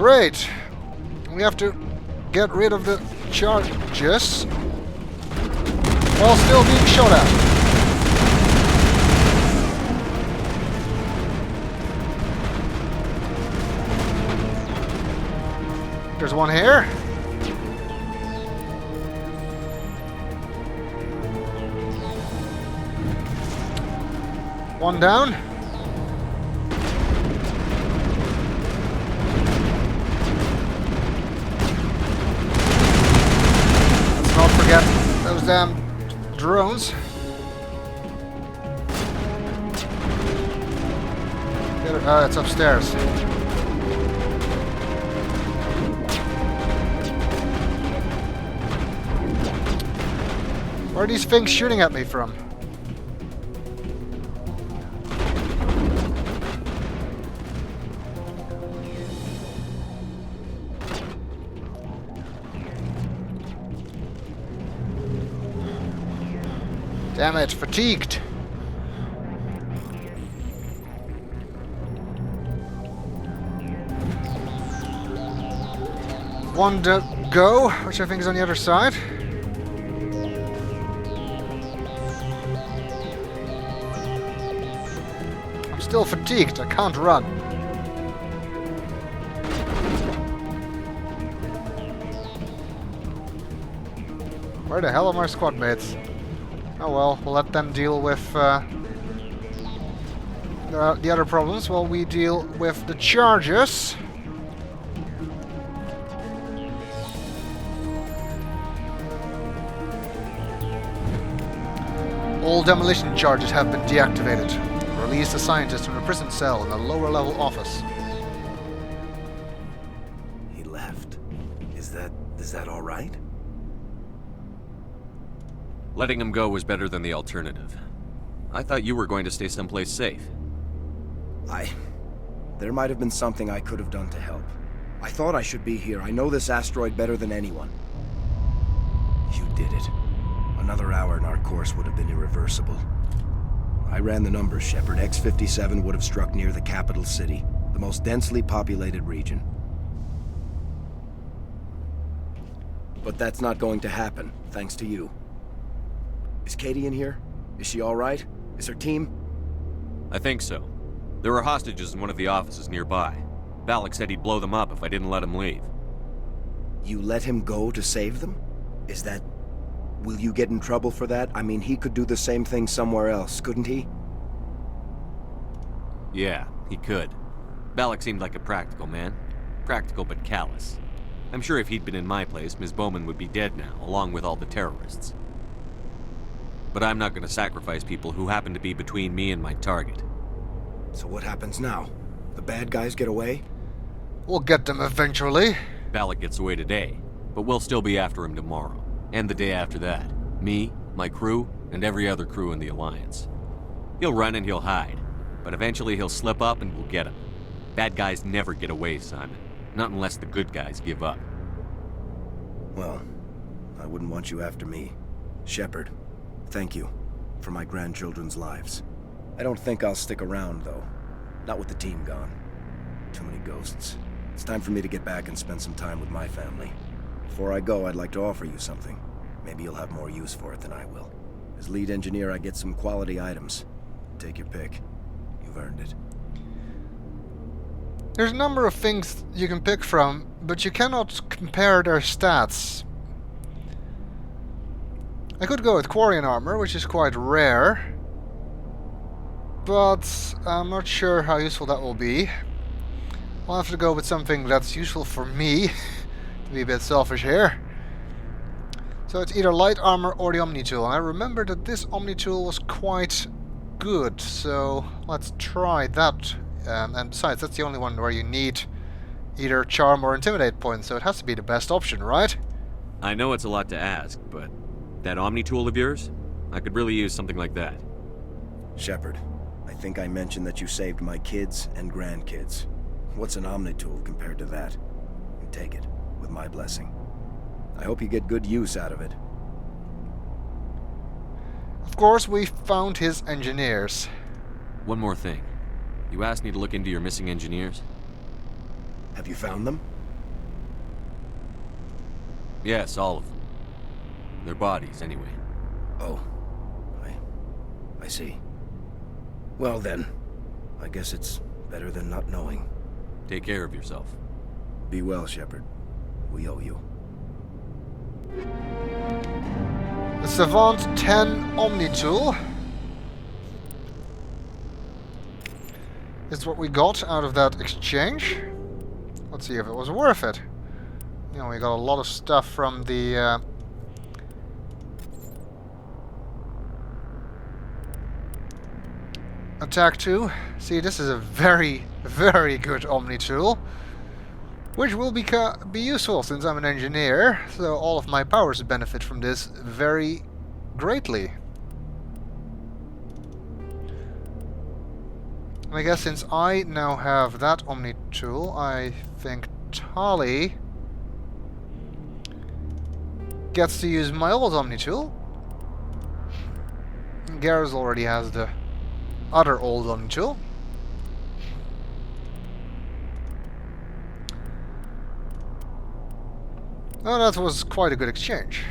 Great! We have to get rid of the charges while still being shot at. There's one here. One down. Let's not forget those damn drones. It's upstairs. Where are these things shooting at me from? Damn it, fatigued. One to go, which I think is on the other side. I'm still fatigued, I can't run. Where the hell are my squad mates? Oh well, we'll let them deal with the other problems while we deal with the charges. All demolition charges have been deactivated. Release the scientist from the prison cell in the lower level office. He left. Is that all right? Letting him go was better than the alternative. I thought you were going to stay someplace safe. There might have been something I could have done to help. I thought I should be here. I know this asteroid better than anyone. You did it. Another hour and our course would have been irreversible. I ran the numbers, Shepard. X-57 would have struck near the capital city, the most densely populated region. But that's not going to happen, thanks to you. Is Katie in here? Is she all right? Is her team? I think so. There were hostages in one of the offices nearby. Balak said he'd blow them up if I didn't let him leave. You let him go to save them? Is that... Will you get in trouble for that? I mean, he could do the same thing somewhere else, couldn't he? Yeah, he could. Balak seemed like a practical man. Practical but callous. I'm sure if he'd been in my place, Ms. Bowman would be dead now, along with all the terrorists. But I'm not going to sacrifice people who happen to be between me and my target. So what happens now? The bad guys get away? We'll get them eventually. Balak gets away today, but we'll still be after him tomorrow. And the day after that. Me, my crew, and every other crew in the Alliance. He'll run and he'll hide, but eventually he'll slip up and we'll get him. Bad guys never get away, Simon. Not unless the good guys give up. Well, I wouldn't want you after me. Shepard, thank you for my grandchildren's lives. I don't think I'll stick around, though. Not with the team gone. Too many ghosts. It's time for me to get back and spend some time with my family. Before I go, I'd like to offer you something. Maybe you'll have more use for it than I will. As lead engineer, I get some quality items. Take your pick. You've earned it. There's a number of things you can pick from, but you cannot compare their stats. I could go with Quarian armor, which is quite rare, but I'm not sure how useful that will be. I'll have to go with something that's useful for me, to be a bit selfish here. So it's either light armor or the Omni tool, and I remember that this Omni tool was quite good, so let's try that. And besides, that's the only one where you need either charm or intimidate points, so it has to be the best option, right? I know it's a lot to ask, but that Omni tool of yours? I could really use something like that. Shepard, I think I mentioned that you saved my kids and grandkids. What's an Omni tool compared to that? You take it, with my blessing. I hope you get good use out of it. Of course, we found his engineers. One more thing. You asked me to look into your missing engineers? Have you found them? Yes, all of them. Their bodies, anyway. Oh. I see. Well then, I guess it's better than not knowing. Take care of yourself. Be well, Shepard. We owe you. The Savant 10 Omni Tool is what we got out of that exchange. Let's see if it was worth it. You know, we got a lot of stuff from the Attack 2. See, this is a very, very good Omni tool, which will be useful since I'm an engineer, so all of my powers benefit from this very greatly. And I guess since I now have that Omni tool, I think Tali gets to use my old Omni tool. And Garrus already has the other old Omni tool. Oh, that was quite a good exchange.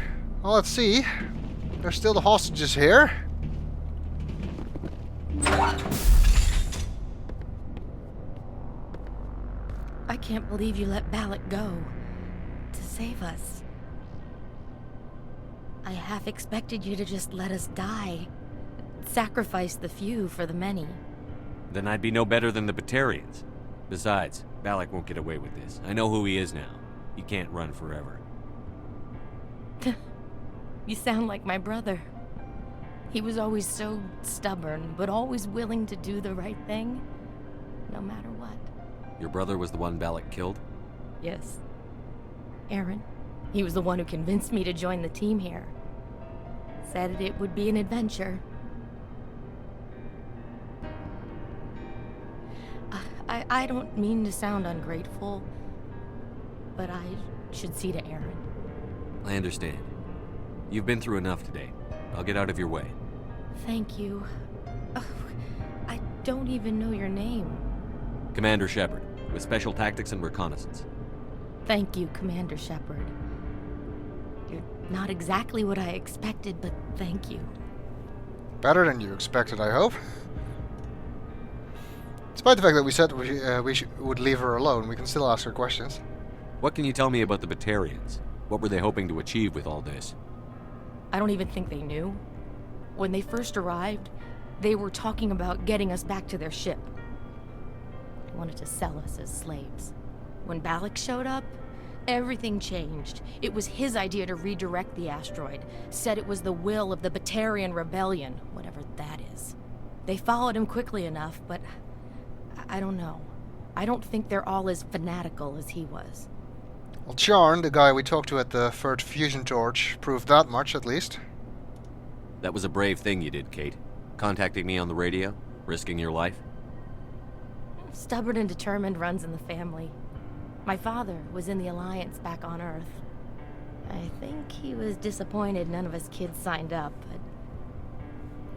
Well, let's see. There's still the hostages here. I can't believe you let Balak go to save us. I half expected you to just let us die. Sacrifice the few for the many. Then I'd be no better than the Batarians. Besides, Balak won't get away with this. I know who he is now. He can't run forever. You sound like my brother. He was always so stubborn, but always willing to do the right thing, no matter what. Your brother was the one Balak killed? Yes. Aaron. He was the one who convinced me to join the team here. Said it would be an adventure. I don't mean to sound ungrateful, but I should see to Aaron. I understand. You've been through enough today. I'll get out of your way. Thank you. Oh, I don't even know your name. Commander Shepard, with Special Tactics and Reconnaissance. Thank you, Commander Shepard. You're not exactly what I expected, but thank you. Better than you expected, I hope. Despite the fact that we said we would leave her alone, we can still ask her questions. What can you tell me about the Batarians? What were they hoping to achieve with all this? I don't even think they knew. When they first arrived, they were talking about getting us back to their ship. They wanted to sell us as slaves. When Balak showed up, everything changed. It was his idea to redirect the asteroid. Said it was the will of the Batarian rebellion, whatever that is. They followed him quickly enough, but I don't know. I don't think they're all as fanatical as he was. Well, Charn, the guy we talked to at the third fusion torch, proved that much, at least. That was a brave thing you did, Kate. Contacting me on the radio, risking your life. Stubborn and determined runs in the family. My father was in the Alliance back on Earth. I think he was disappointed none of us kids signed up, but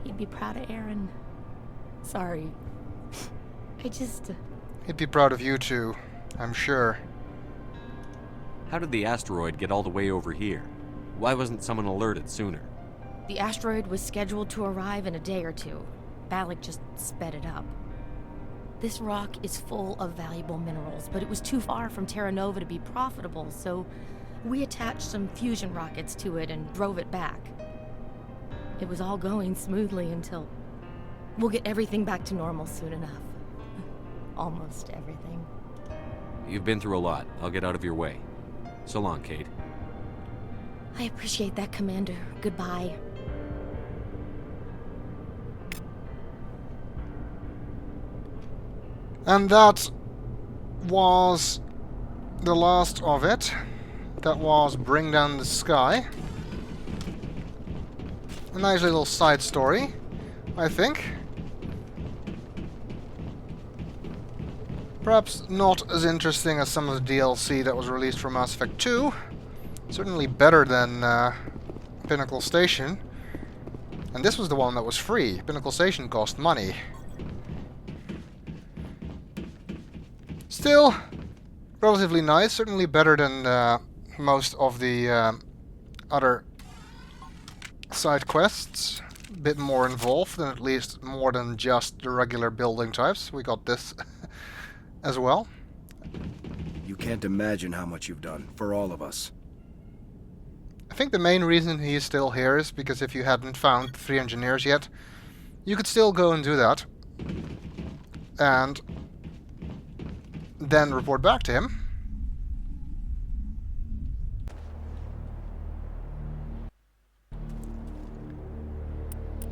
he'd be proud of Aaron. Sorry. He'd be proud of you too, I'm sure. How did the asteroid get all the way over here? Why wasn't someone alerted sooner? The asteroid was scheduled to arrive in a day or two. Balak just sped it up. This rock is full of valuable minerals, but it was too far from Terra Nova to be profitable, so we attached some fusion rockets to it and drove it back. It was all going smoothly until... We'll get everything back to normal soon enough. Almost everything. You've been through a lot. I'll get out of your way. So long, Kate. I appreciate that, Commander. Goodbye. And that was the last of it. That was Bring Down the Sky. A nice little side story, I think. Perhaps not as interesting as some of the DLC that was released for Mass Effect 2. Certainly better than Pinnacle Station. And this was the one that was free. Pinnacle Station cost money. Still, relatively nice. Certainly better than most of the other side quests. A bit more involved, and at least more than just the regular building types. We got this as well. You can't imagine how much you've done, for all of us. I think the main reason he is still here is because if you hadn't found 3 engineers yet, you could still go and do that. And then report back to him.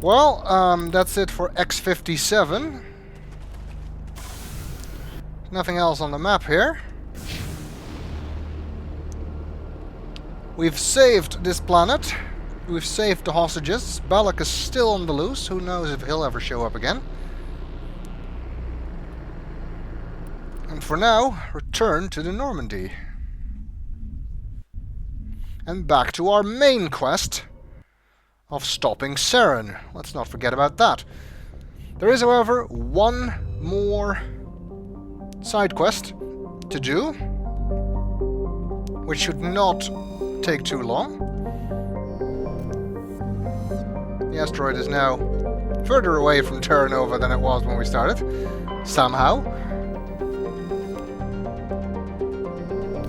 Well, that's it for X-57. Nothing else on the map here. We've saved this planet. We've saved the hostages. Balak is still on the loose. Who knows if he'll ever show up again. And for now, return to the Normandy. And back to our main quest of stopping Saren. Let's not forget about that. There is, however, one more side quest to do, which should not take too long. The asteroid is now further away from Terra Nova than it was when we started, somehow.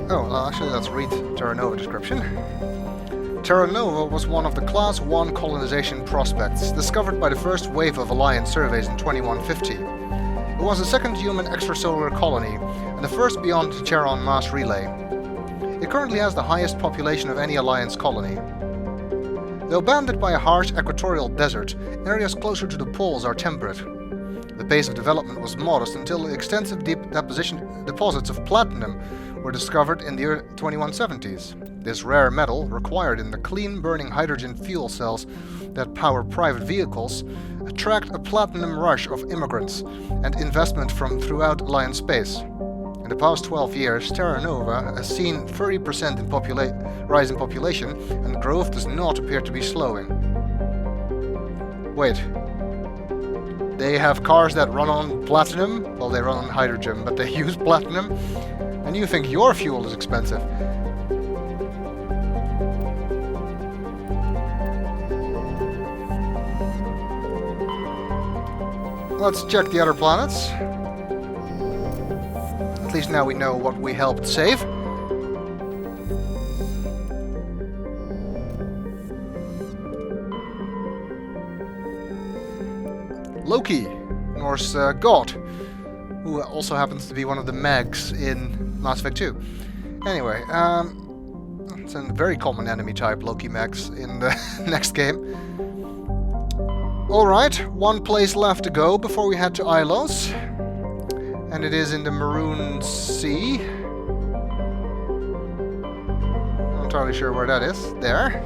Oh, well, actually, let's read Terra Nova description. Terra Nova was one of the Class 1 colonization prospects, discovered by the first wave of Alliance surveys in 2150. It was the second human extrasolar colony, and the first beyond the Charon mass relay. It currently has the highest population of any Alliance colony. Though bounded by a harsh equatorial desert, areas closer to the poles are temperate. The pace of development was modest until extensive deep deposits of platinum were discovered in the early 2170s. This rare metal, required in the clean-burning hydrogen fuel cells that power private vehicles, attract a platinum rush of immigrants and investment from throughout Alliance space. In the past 12 years, Terra Nova has seen 30% in rise in population, and growth does not appear to be slowing. Wait. They have cars that run on platinum? Well, they run on hydrogen, but they use platinum? And you think your fuel is expensive? Let's check the other planets. At least now we know what we helped save. Loki, Norse god, who also happens to be one of the Megs in Mass Effect 2. Anyway, it's a very common enemy type, Loki Megs, in the next game. Alright, one place left to go before we head to Ilos. And it is in the Maroon Sea. Not entirely sure where that is. There.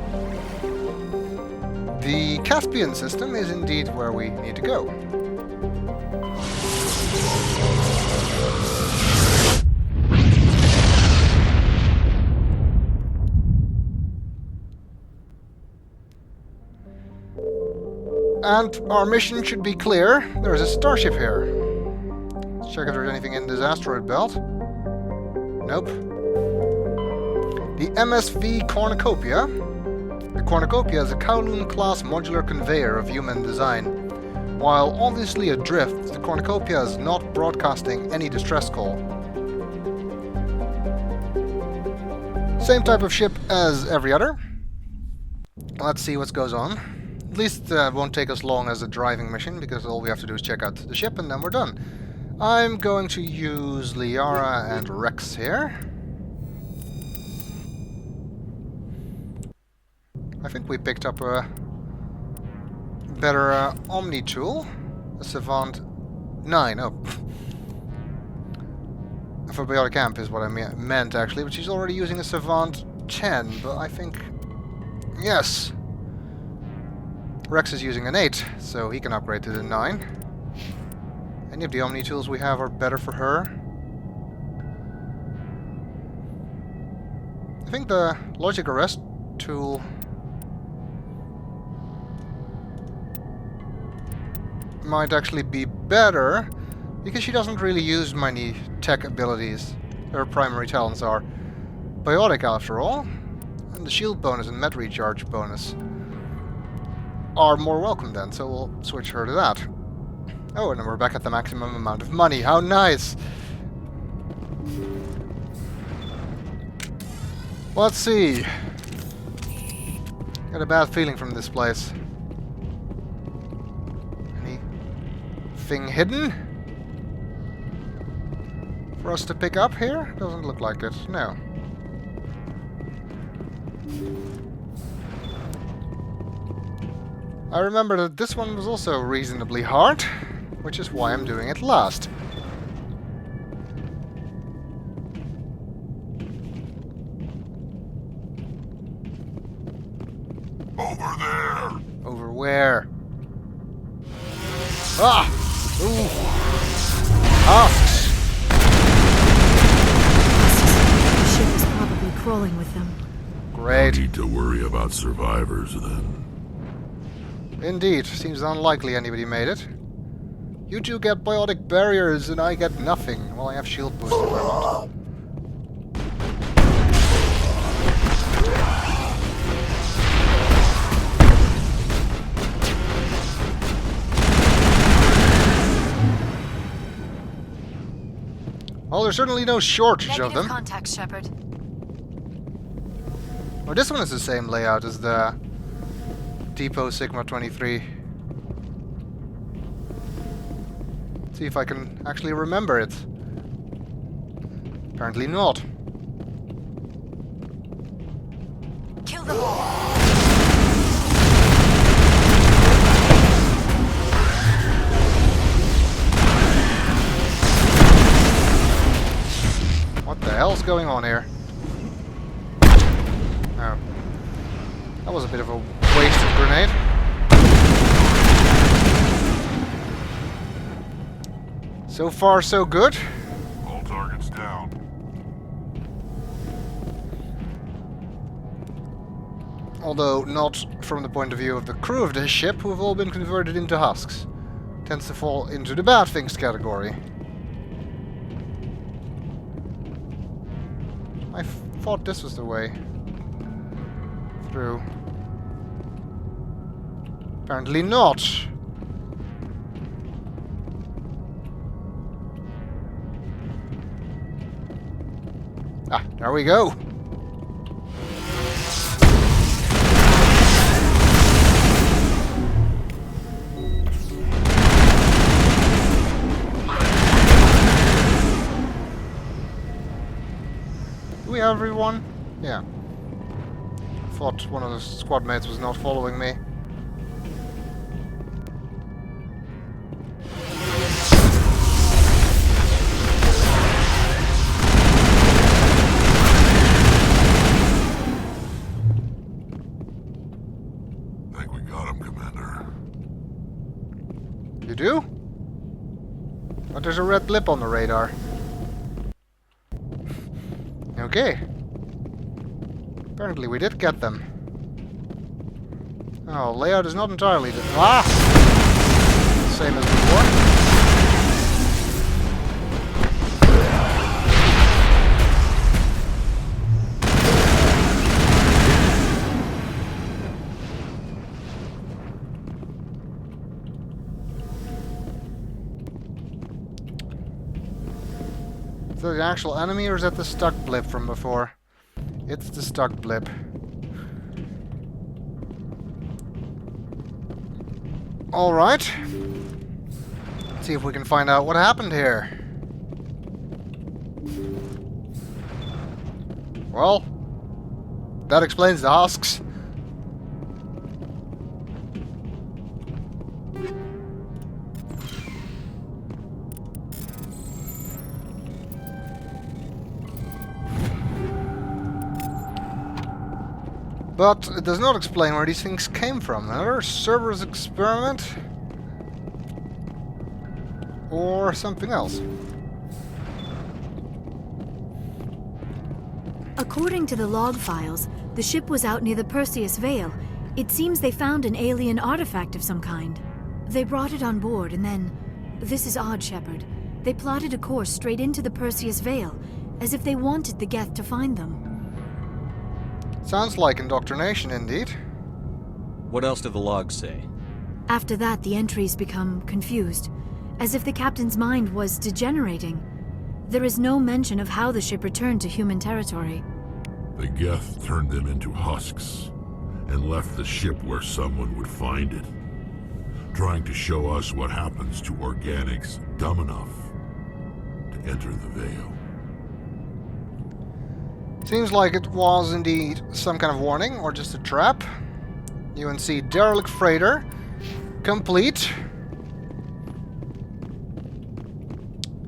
The Caspian system is indeed where we need to go. And our mission should be clear. There's a starship here. Let's check if there's anything in this asteroid belt. Nope. The MSV Cornucopia. The Cornucopia is a Kowloon-class modular conveyor of human design. While obviously adrift, the Cornucopia is not broadcasting any distress call. Same type of ship as every other. Let's see what goes on. At least it won't take us long as a driving mission, because all we have to do is check out the ship and then we're done. I'm going to use Liara and Rex here. I think we picked up a better Omni tool. A Savant 9. Oh. A Phobiotic Amp is what I meant actually, but she's already using a Savant 10, but I think... Yes! Rex is using an 8, so he can upgrade to the 9. Any of the Omni tools we have are better for her. I think the Logic Arrest tool might actually be better, because she doesn't really use many tech abilities. Her primary talents are biotic after all. And the shield bonus and med recharge bonus are more welcome then, so we'll switch her to that. Oh, and then we're back at the maximum amount of money. How nice! Let's see. Got a bad feeling from this place. Anything hidden for us to pick up here? Doesn't look like it. No. I remember that this one was also reasonably hard, which is why I'm doing it last. Over there! Over where? Ah! Ooh! Husks! The ship is probably crawling with them. Great. Need to worry about survivors then. Indeed. Seems unlikely anybody made it. You two get biotic barriers and I get nothing. Well, I have shield boost if I want. Well, there's certainly no shortage of them. Contact, Shepard. Oh, this one is the same layout as the Depot Sigma 23. See if I can actually remember it. Apparently not. Kill them all. What the hell's going on here? Oh. That was a bit of a wasted grenade. So far, so good. All targets down. Although not from the point of view of the crew of this ship, who have all been converted into husks. Tends to fall into the bad things category. I thought this was the way through. Apparently not. Ah, there we go. Do we have everyone? Yeah. Thought one of the squad mates was not following me. Think we got him, Commander. You do? But there's a red blip on the radar. Okay. Apparently we did get them. Oh, layout is not entirely same as before. Is that the actual enemy or is that the stuck blip from before? It's the stuck blip. Alright. See if we can find out what happened here. Well, that explains the husks. But it does not explain where these things came from. Another Cerberus experiment? Or something else? According to the log files, the ship was out near the Perseus Vale. It seems they found an alien artifact of some kind. They brought it on board and then... This is odd, Shepard. They plotted a course straight into the Perseus Vale, as if they wanted the Geth to find them. Sounds like indoctrination indeed. What else do the logs say? After that, the entries become confused, as if the captain's mind was degenerating. There is no mention of how the ship returned to human territory. The Geth turned them into husks and left the ship where someone would find it, trying to show us what happens to organics dumb enough to enter the Veil. Seems like it was indeed some kind of warning, or just a trap. UNC Derelict Freighter. Complete.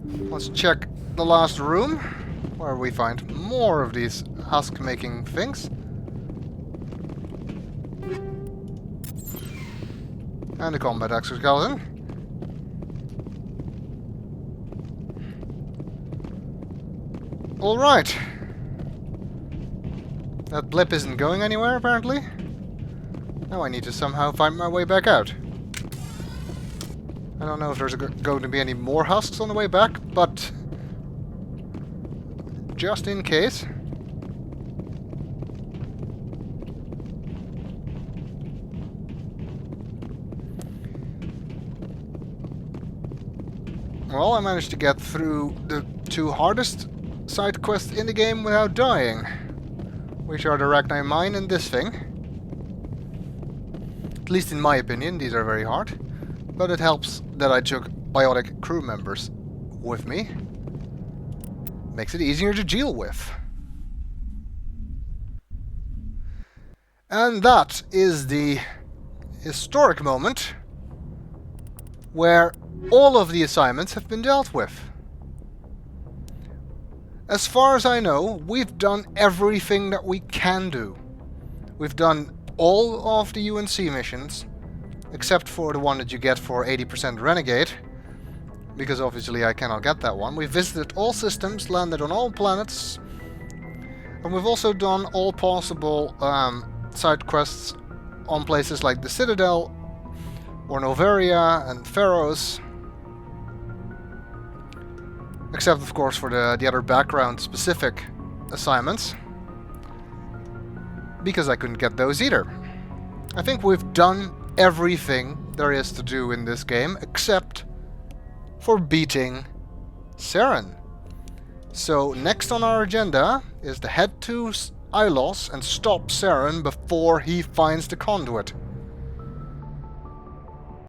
Let's check the last room, where we find more of these husk-making things. And a combat exoskeleton. Alright. That blip isn't going anywhere, apparently. Now I need to somehow find my way back out. I don't know if there's going to be any more husks on the way back, but just in case. Well, I managed to get through the 2 hardest side quests in the game without dying, which are the Arachni Mine and this thing. At least in my opinion, these are very hard. But it helps that I took biotic crew members with me. Makes it easier to deal with. And that is the historic moment where all of the assignments have been dealt with. As far as I know, we've done everything that we can do. We've done all of the UNC missions, except for the one that you get for 80% Renegade, because obviously I cannot get that one. We've visited all systems, landed on all planets, and we've also done all possible side quests on places like the Citadel, or Noveria and Pharos. Except, of course, for the other background-specific assignments, because I couldn't get those either. I think we've done everything there is to do in this game, except for beating Saren. So, next on our agenda is to head to Ilos and stop Saren before he finds the conduit.